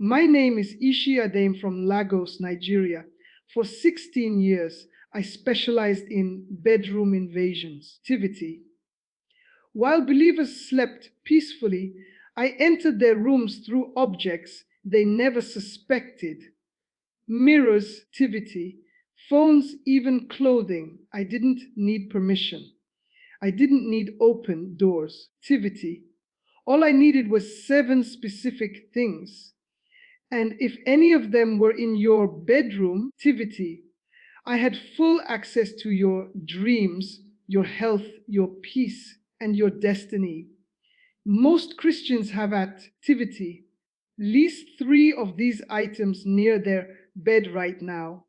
My name is Ishi Adem from Lagos, Nigeria. For 16 years, I specialized in bedroom invasions, activity. While believers slept peacefully, I entered their rooms through objects they never suspected. Mirrors, activity, phones, even clothing. I didn't need permission. I didn't need open doors, activity. All I needed was 7 specific things. And if any of them were in your bedroom, activity, I had full access to your dreams, your health, your peace, and your destiny. Most Christians have activity, least 3 of these items near their bed right now.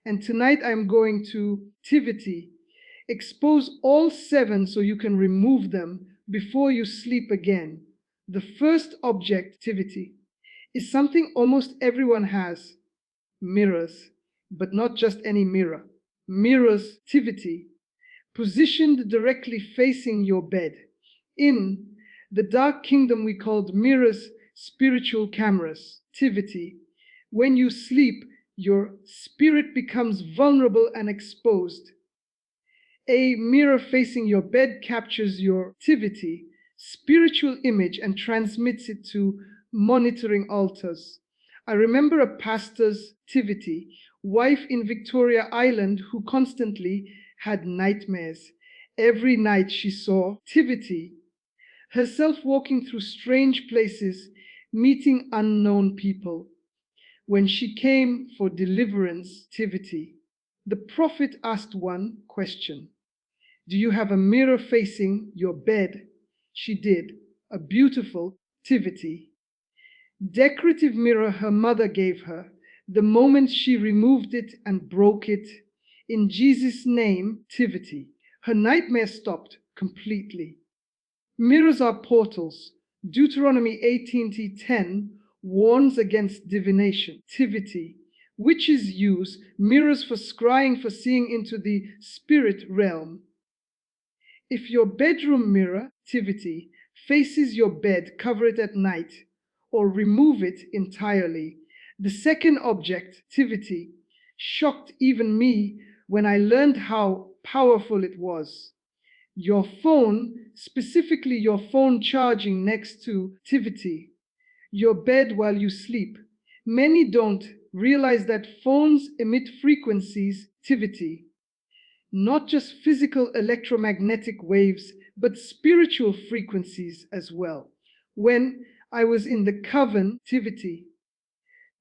And tonight I'm going to activity, expose all 7 so you can remove them before you sleep again. The first object, activity, is something almost everyone has: mirrors, but not just any mirror. Mirrors, activity, positioned directly facing your bed. In the dark kingdom we called mirrors, spiritual cameras, activity. When you sleep, your spirit becomes vulnerable and exposed. A mirror facing your bed captures your activity, spiritual image, and transmits it to monitoring altars. I remember a pastor's activity, wife in Victoria Island, who constantly had nightmares. Every night she saw activity, herself walking through strange places, meeting unknown people. When she came for deliverance activity, the prophet asked one question: do you have a mirror facing your bed? She did. A beautiful activity. Decorative mirror her mother gave her. The moment she removed it and broke it, in Jesus' name, activity, her nightmare stopped completely. Mirrors are portals. Deuteronomy 18:10 warns against divination, activity. Witches use mirrors for scrying, for seeing into the spirit realm. If your bedroom mirror, activity, faces your bed, cover it at night or remove it entirely. The second object, activity, shocked even me when I learned how powerful it was. Your phone, specifically your phone charging next to activity, your bed while you sleep. Many don't realize that phones emit frequencies, activity, not just physical electromagnetic waves, but spiritual frequencies as well. When I was in the coven activity,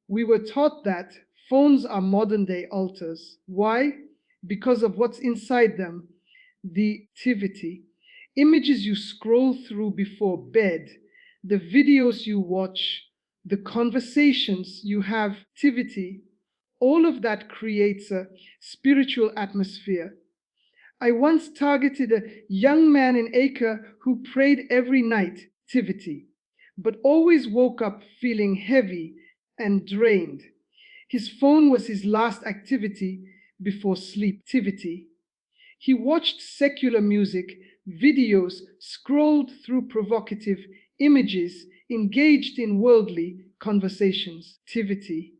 we were taught that phones are modern day altars. Why? Because of what's inside them. The activity, images you scroll through before bed, the videos you watch, the conversations you have, activity, all of that creates a spiritual atmosphere. I once targeted a young man in Acre who prayed every night, activity, but always woke up feeling heavy and drained. His phone was his last activity before sleep, activity. He watched secular music, videos, scrolled through provocative images, engaged in worldly conversations, activity.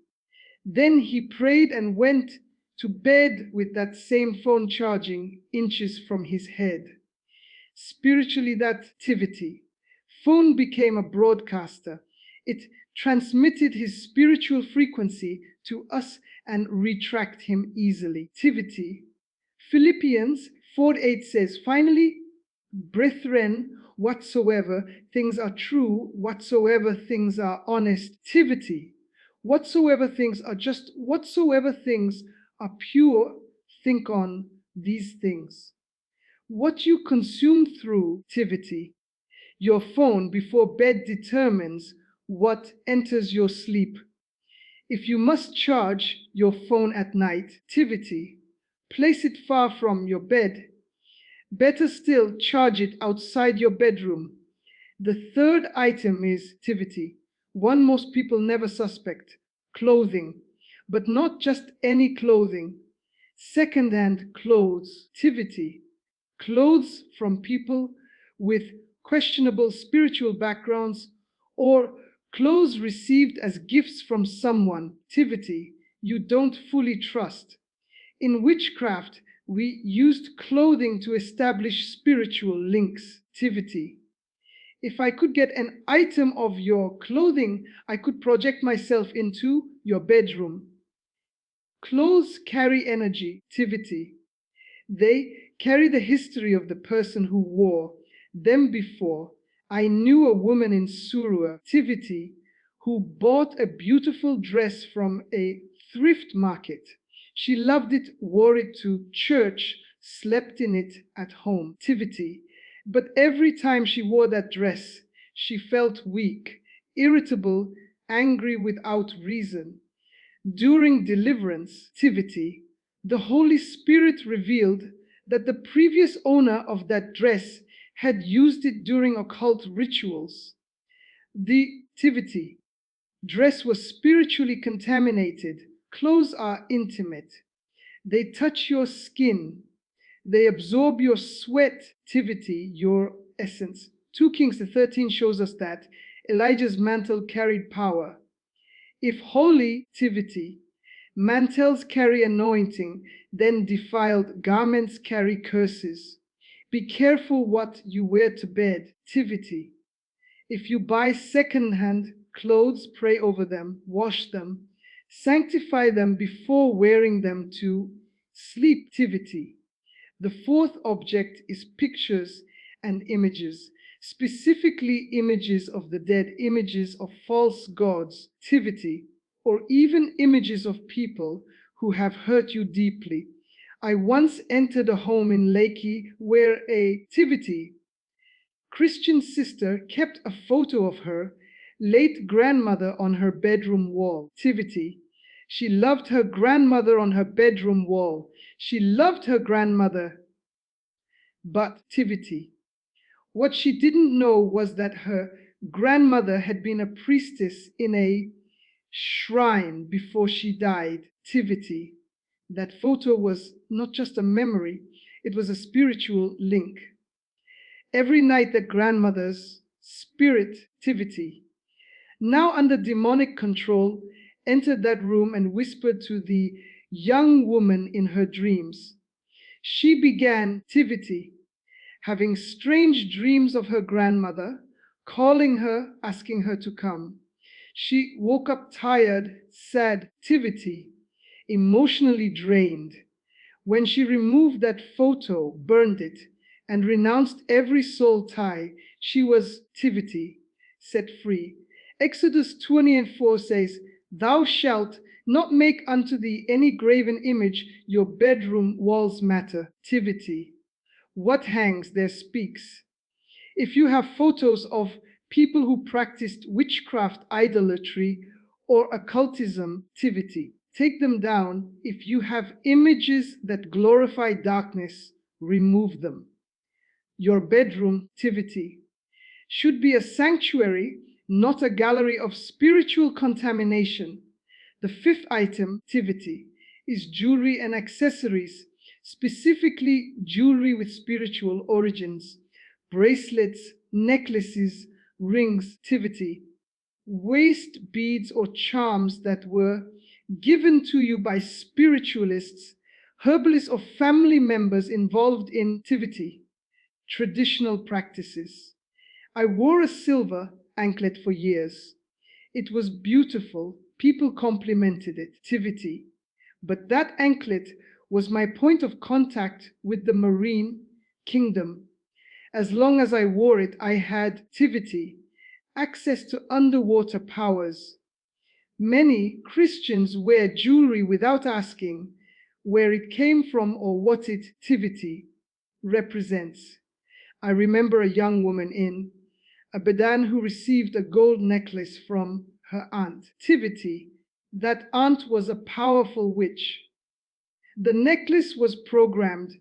Then he prayed and went to bed with that same phone charging inches from his head. Spiritually, that activity. Phone became a broadcaster. It transmitted his spiritual frequency to us and retract him easily. Activity. Philippians 4:8 says, finally, brethren, whatsoever things are true, whatsoever things are honest, activity, whatsoever things are just, whatsoever things are pure, think on these things. What you consume through activity, your phone before bed determines what enters your sleep. If you must charge your phone at night, activity, place it far from your bed. Better still, charge it outside your bedroom. The third item is activity, one most people never suspect: clothing. But not just any clothing. Second-hand clothes, activity, clothes from people with questionable spiritual backgrounds or Clothes received as gifts from someone, activity, you don't fully trust. In witchcraft, we used clothing to establish spiritual links, activity. If I could get an item of your clothing, I could project myself into your bedroom. Clothes carry energy, activity. They carry the history of the person who wore them before. I knew a woman in Surua, activity, who bought a beautiful dress from a thrift market. She loved it, wore it to church, slept in it at home, activity. But every time she wore that dress, she felt weak, irritable, angry without reason. During deliverance, activity, the Holy Spirit revealed that the previous owner of that dress had used it during occult rituals. The activity, dress was spiritually contaminated. Clothes are intimate. They touch your skin. They absorb your sweat, activity, your essence. 2 Kings 13 shows us that Elijah's mantle carried power. If holy, activity, mantles carry anointing, then defiled garments carry curses. Be careful what you wear to bed, activity. If you buy second-hand clothes, pray over them, wash them, sanctify them before wearing them to sleep, activity. The fourth object is pictures and images, specifically images of the dead, images of false gods, activity, or even images of people who have hurt you deeply. I once entered a home in Lakey where a activity Christian sister kept a photo of her late grandmother on her bedroom wall. Activity. She loved her grandmother on her bedroom wall. She loved her grandmother, but activity. What she didn't know was that her grandmother had been a priestess in a shrine before she died. Activity. That photo was not just a memory, it was a spiritual link. Every night that grandmother's spirit, activity, now under demonic control, entered that room and whispered to the young woman in her dreams. She began, activity, having strange dreams of her grandmother, calling her, asking her to come. She woke up tired, sad, activity, emotionally drained. When she removed that photo, burned it, and renounced every soul tie, she was, activity, set free. Exodus 20:4 says, "Thou shalt not make unto thee any graven image, your bedroom walls matter." Activity. What hangs there speaks. If you have photos of people who practiced witchcraft, idolatry, or occultism, activity, take them down. If you have images that glorify darkness, remove them. Your bedroom, activity, should be a sanctuary, not a gallery of spiritual contamination. The fifth item, activity, is jewelry and accessories, specifically jewelry with spiritual origins, bracelets, necklaces, rings, activity, waist beads or charms that were given to you by spiritualists, herbalists, or family members involved in activity, traditional practices. I wore a silver anklet for years. It was beautiful. People complimented it, activity. But that anklet was my point of contact with the marine kingdom. As long as I wore it, I had, activity, access to underwater powers. Many Christians wear jewelry without asking where it came from or what it, activity, represents. I remember a young woman in Abadan who received a gold necklace from her aunt. Activity. That aunt was a powerful witch. The necklace was programmed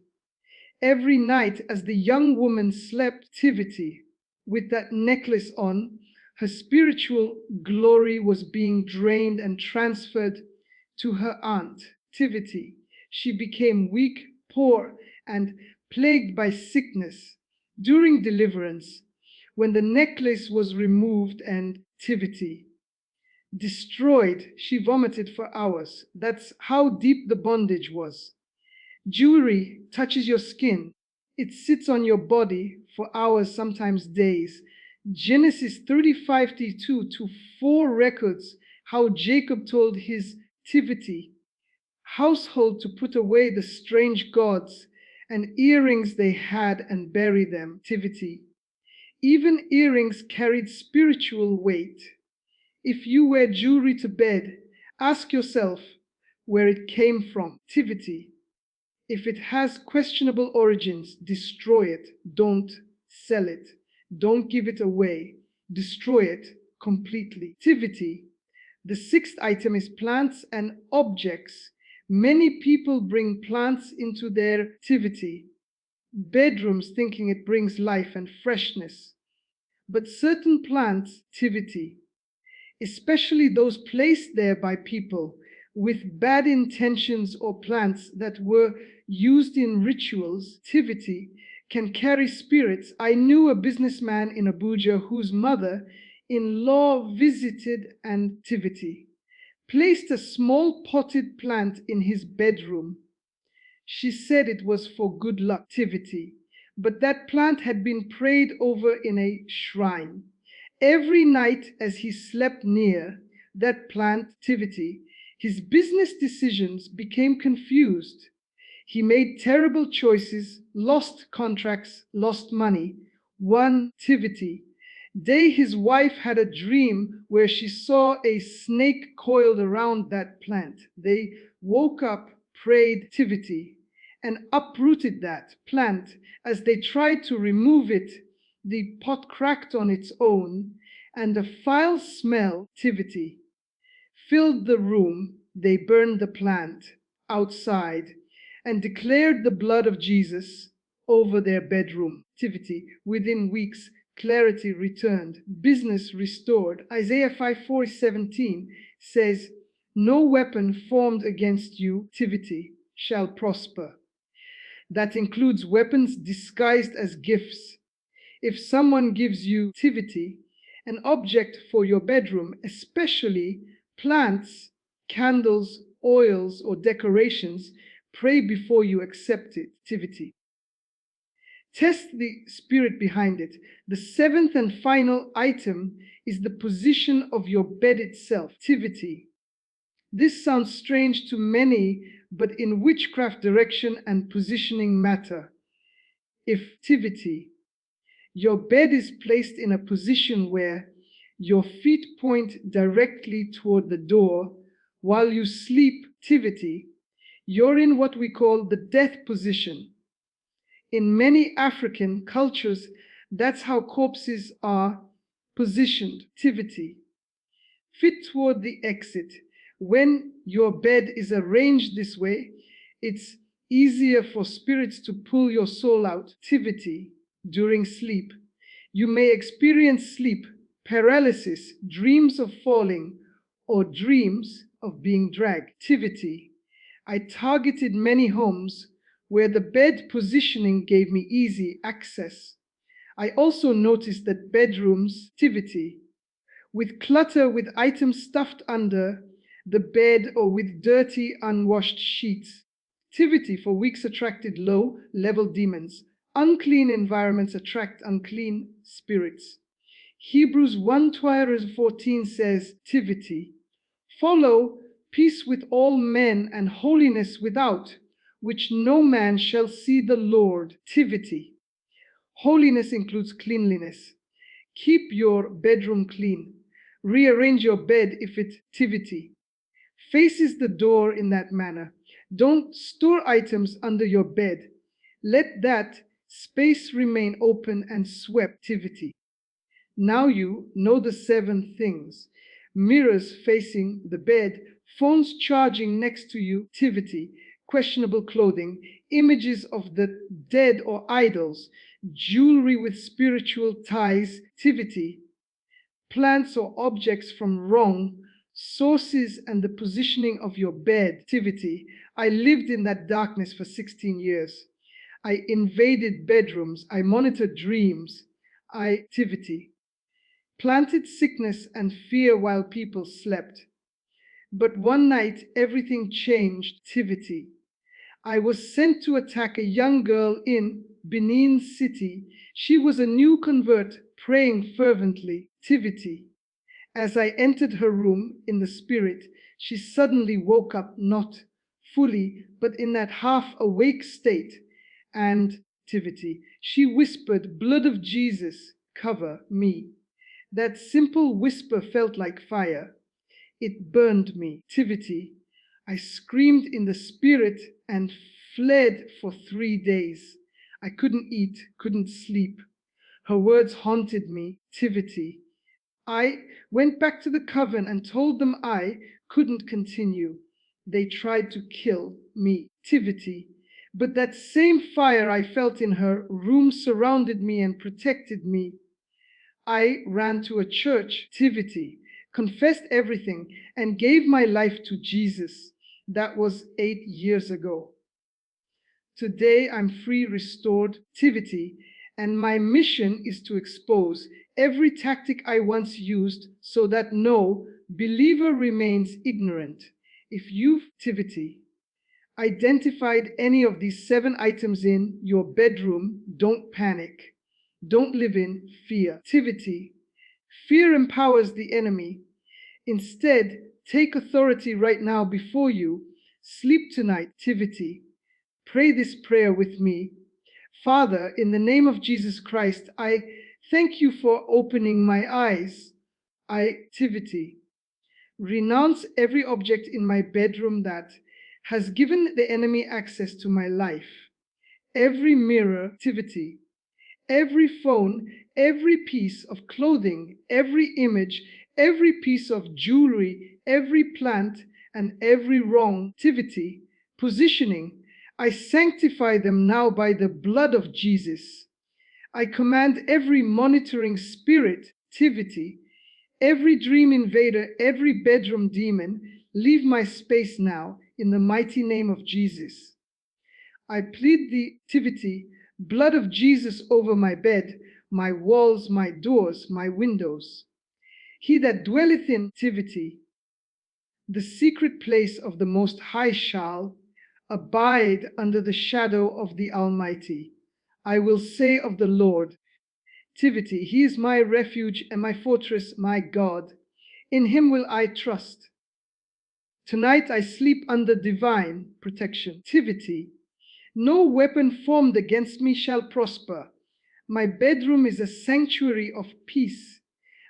every night as the young woman slept. Activity. With that necklace on, her spiritual glory was being drained and transferred to her aunt. Activity. She became weak, poor, and plagued by sickness. During deliverance, when the necklace was removed and activity, Destroyed, she vomited for hours. That's how deep the bondage was. Jewelry touches your skin. It sits on your body for hours, sometimes days. Genesis 35:2 to 4 records how Jacob told his nativity household to put away the strange gods and earrings they had and bury them. Nativity. Even earrings carried spiritual weight. If you wear jewelry to bed, ask yourself where it came from. Nativity. If it has questionable origins, destroy it. Don't sell it. Don't give it away. Destroy it completely. Nativity. The sixth item is plants and objects. Many people bring plants into their nativity bedrooms thinking it brings life and freshness. But certain plants, nativity, especially those placed there by people with bad intentions or plants that were used in rituals, nativity, can carry spirits. I knew a businessman in Abuja whose mother-in-law visited and nativity, placed a small potted plant in his bedroom. She said it was for good luck, nativity, but that plant had been prayed over in a shrine. Every night as he slept near that plant, nativity, his business decisions became confused. He made terrible choices, lost contracts, lost money. One nativity day his wife had a dream where she saw a snake coiled around that plant. They woke up, prayed nativity, and uprooted that plant. As they tried to remove it, the pot cracked on its own, and a foul smell, nativity, filled the room. They burned the plant outside and declared the blood of Jesus over their bedroom. Nativity. Within weeks, clarity returned, business restored. Isaiah 5:17 says, "No weapon formed against you, nativity, shall prosper." That includes weapons disguised as gifts. If someone gives you nativity, an object for your bedroom, especially plants, candles, oils, or decorations, pray before you accept it. Nativity. Test the spirit behind it. The seventh and final item is the position of your bed itself. Nativity. This sounds strange to many, but in witchcraft, direction and positioning matter. If nativity, your bed is placed in a position where your feet point directly toward the door while you sleep, nativity, you're in what we call the death position. In many African cultures, that's how corpses are positioned. Nativity. Fit toward the exit. When your bed is arranged this way, it's easier for spirits to pull your soul out. Nativity. During sleep, you may experience sleep paralysis, dreams of falling, or dreams of being dragged. Nativity. I targeted many homes where the bed positioning gave me easy access. I also noticed that bedrooms, nativity, with clutter, with items stuffed under the bed or with dirty, unwashed sheets. Nativity for weeks attracted low-level demons. Unclean environments attract unclean spirits. Hebrews 1:14 says, nativity, follow peace with all men and holiness without, which no man shall see the Lord. Nativity. Holiness includes cleanliness. Keep your bedroom clean. Rearrange your bed if it, nativity, faces the door in that manner. Don't store items under your bed. Let that space remain open and swept. Nativity. Now you know the 7 things. Mirrors facing the bed, phones charging next to you, nativity, questionable clothing, images of the dead or idols, jewelry with spiritual ties, nativity, plants or objects from wrong sources, and the positioning of your bed, nativity. I lived in that darkness for 16 years. I invaded bedrooms. I monitored dreams. Nativity. planted sickness and fear while people slept. But one night everything changed. Tivity. I was sent to attack a young girl in Benin City. She was a new convert praying fervently. Tivity. As I entered her room in the spirit, she suddenly woke up, not fully, but in that half awake state. And Tivity. She whispered, "Blood of Jesus, cover me." That simple whisper felt like fire. It burned me. Tivity. I screamed in the spirit and fled for 3 days. I couldn't eat, couldn't sleep. Her words haunted me. Tivity. I went back to the coven and told them I couldn't continue. They tried to kill me. Tivity. But that same fire I felt in her room surrounded me and protected me. I ran to a church, Tivity, confessed everything, and gave my life to Jesus. That was 8 years ago. Today I'm free, restored, Tivity, and my mission is to expose every tactic I once used so that no believer remains ignorant. If you've, Tivity, identified any of these 7 items in your bedroom, don't panic. Don't live in fear. Tivity. Fear empowers the enemy. Instead, take authority right now before you. Sleep tonight. Tivity. Pray this prayer with me. Father, in the name of Jesus Christ, I thank you for opening my eyes. Tivity. Renounce every object in my bedroom that has given the enemy access to my life. Every mirror, Tivity. Every phone, every piece of clothing, every image, every piece of jewelry, every plant, and every wrong activity, positioning, I sanctify them now by the blood of Jesus. I command every monitoring spirit, activity, every dream invader, every bedroom demon, leave my space now in the mighty name of Jesus. I plead the activity, blood of Jesus over my bed, my walls, my doors, my windows. He that dwelleth in activity, the secret place of the Most High shall abide under the shadow of the Almighty. I will say of the Lord, Tivity, He is my refuge and my fortress, my God. In Him will I trust. Tonight I sleep under divine protection. Tivity, no weapon formed against me shall prosper. My bedroom is a sanctuary of peace.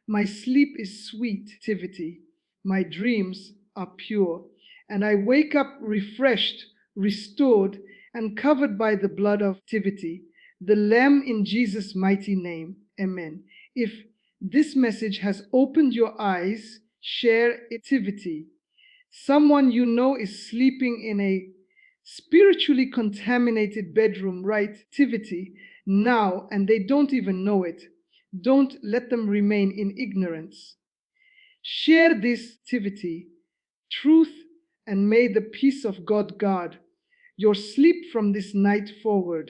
My sleep is sweet. Tivity, my dreams are pure, and I wake up refreshed, restored, and covered by the blood of Tivity, the Lamb, in Jesus' mighty name. Amen. If this message has opened your eyes, share Tivity. Someone you know is sleeping in a spiritually contaminated bedroom, right? Tivity, now, and they don't even know it. Don't let them remain in ignorance. Share this Tivity, truth, and may the peace of God guard your sleep from this night forward.